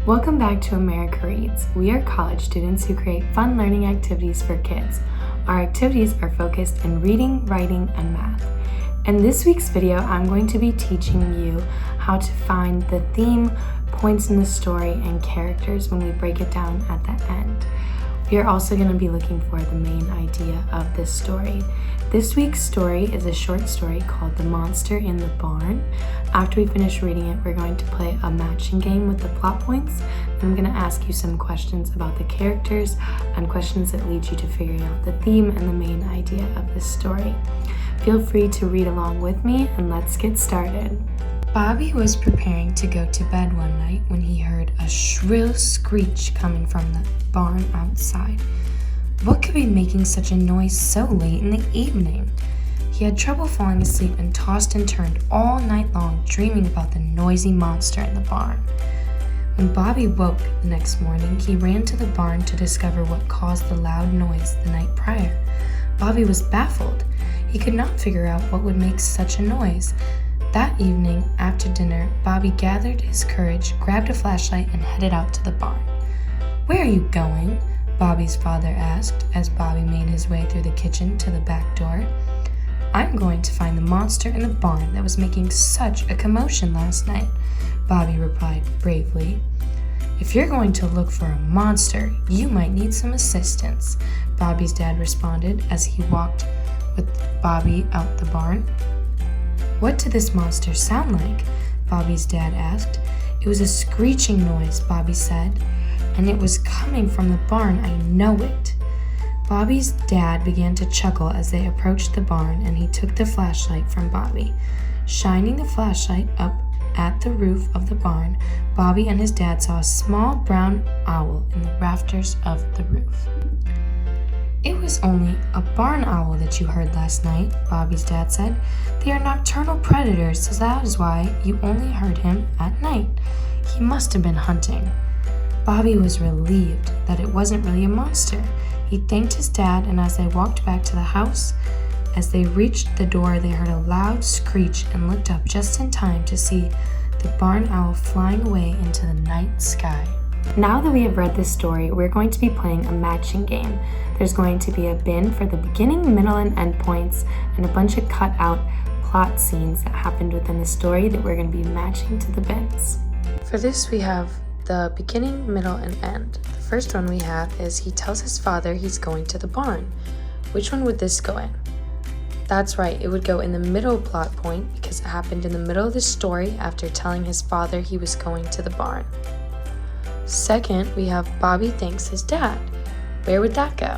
Welcome back to America Reads. We are college students who create fun learning activities for kids. Our activities are focused in reading, writing, and math. In this week's video, I'm going to be teaching you how to find the theme, points in the story, and characters when we break it down at the end. We are also going to be looking for the main idea of this story. This week's story is a short story called The Monster in the Barn. After we finish reading it, we're going to play a matching game with the plot points. And I'm going to ask you some questions about the characters and questions that lead you to figuring out the theme and the main idea of this story. Feel free to read along with me, and let's get started. Bobby was preparing to go to bed one night when he heard a shrill screech coming from the barn outside. What could be making such a noise so late in the evening? He had trouble falling asleep and tossed and turned all night long, dreaming about the noisy monster in the barn. When Bobby woke the next morning, he ran to the barn to discover what caused the loud noise the night prior. Bobby was baffled. He could not figure out what would make such a noise. That evening, after dinner, Bobby gathered his courage, grabbed a flashlight, and headed out to the barn. "Where are you going?" Bobby's father asked as Bobby made his way through the kitchen to the back door. "I'm going to find the monster in the barn that was making such a commotion last night," Bobby replied bravely. "If you're going to look for a monster, you might need some assistance," Bobby's dad responded as he walked with Bobby out the barn. "What did this monster sound like?" Bobby's dad asked. "It was a screeching noise," Bobby said. "And it was coming from the barn, I know it." Bobby's dad began to chuckle as they approached the barn, and he took the flashlight from Bobby. Shining the flashlight up at the roof of the barn, Bobby and his dad saw a small brown owl in the rafters of the roof. "It was only a barn owl that you heard last night," Bobby's dad said. "They are nocturnal predators, so that is why you only heard him at night. He must have been hunting." Bobby was relieved that it wasn't really a monster. He thanked his dad, and as they walked back to the house, as they reached the door, they heard a loud screech and looked up just in time to see the barn owl flying away into the night sky. Now that we have read this story, we're going to be playing a matching game. There's going to be a bin for the beginning, middle, and end points, and a bunch of cut out plot scenes that happened within the story that we're going to be matching to the bins. For this, we have the beginning, middle, and end. The first one we have is he tells his father he's going to the barn. Which one would this go in? That's right, it would go in the middle plot point because it happened in the middle of the story after telling his father he was going to the barn. Second, we have Bobby thanks his dad. Where would that go?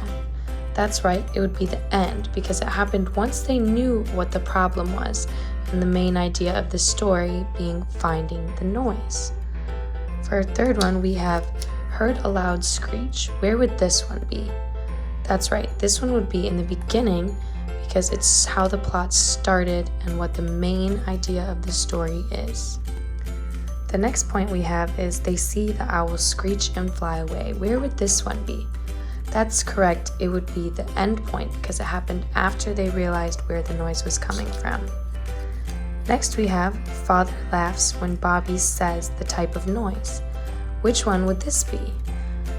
That's right, it would be the end because it happened once they knew what the problem was and the main idea of the story being finding the noise. For our third one, we have heard a loud screech. Where would this one be? That's right, this one would be in the beginning because it's how the plot started and what the main idea of the story is. The next point we have is they see the owl screech and fly away. Where would this one be? That's correct, it would be the end point because it happened after they realized where the noise was coming from. Next we have father laughs when Bobby says the type of noise. Which one would this be?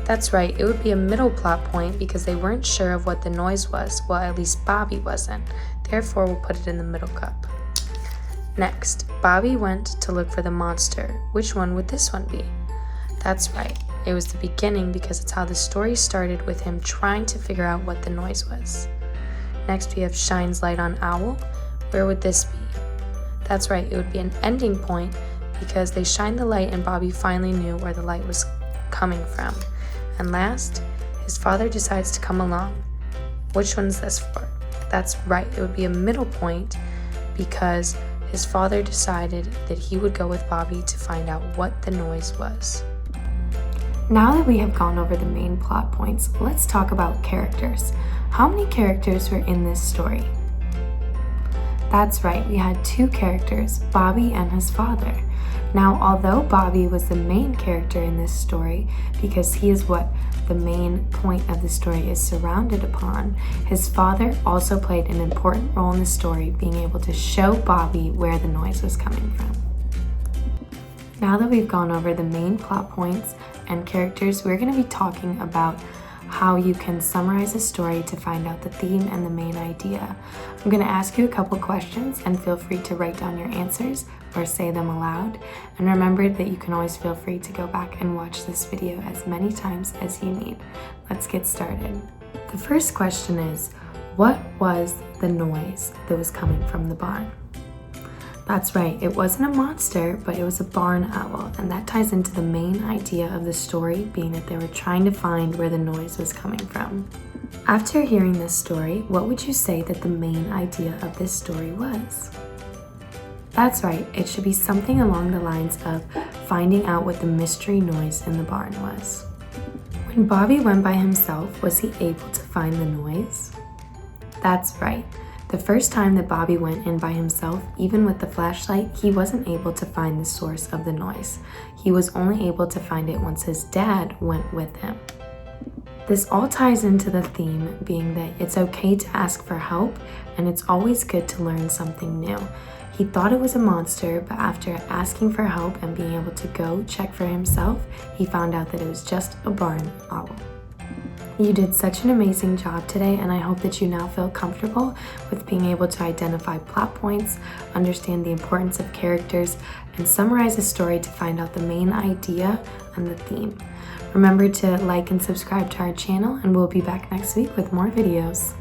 That's right, it would be a middle plot point because they weren't sure of what the noise was. Well, at least Bobby wasn't. Therefore, we'll put it in the middle cup. Next, Bobby went to look for the monster. Which one would this one be? That's right, it was the beginning because it's how the story started with him trying to figure out what the noise was. Next, we have shines light on owl. Where would this be? That's right, it would be an ending point because they shined the light and Bobby finally knew where the light was coming from. And last, his father decides to come along. Which one's this for? That's right, it would be a middle point because his father decided that he would go with Bobby to find out what the noise was. Now that we have gone over the main plot points, let's talk about characters. How many characters were in this story? That's right, we had two characters, Bobby and his father. Now, although Bobby was the main character in this story, because he is what the main point of the story is surrounded upon, his father also played an important role in the story, being able to show Bobby where the noise was coming from. Now that we've gone over the main plot points and characters, we're going to be talking about how you can summarize a story to find out the theme and the main idea. I'm going to ask you a couple questions and feel free to write down your answers or say them aloud. And remember that you can always feel free to go back and watch this video as many times as you need. Let's get started. The first question is, what was the noise that was coming from the barn? That's right, it wasn't a monster, but it was a barn owl, and that ties into the main idea of the story being that they were trying to find where the noise was coming from. After hearing this story, what would you say that the main idea of this story was? That's right, it should be something along the lines of finding out what the mystery noise in the barn was. When Bobby went by himself, was he able to find the noise? That's right. The first time that Bobby went in by himself, even with the flashlight, he wasn't able to find the source of the noise. He was only able to find it once his dad went with him. This all ties into the theme being that it's okay to ask for help and it's always good to learn something new. He thought it was a monster, but after asking for help and being able to go check for himself, he found out that it was just a barn owl. You did such an amazing job today, and I hope that you now feel comfortable with being able to identify plot points, understand the importance of characters, and summarize a story to find out the main idea and the theme. Remember to like and subscribe to our channel, and we'll be back next week with more videos.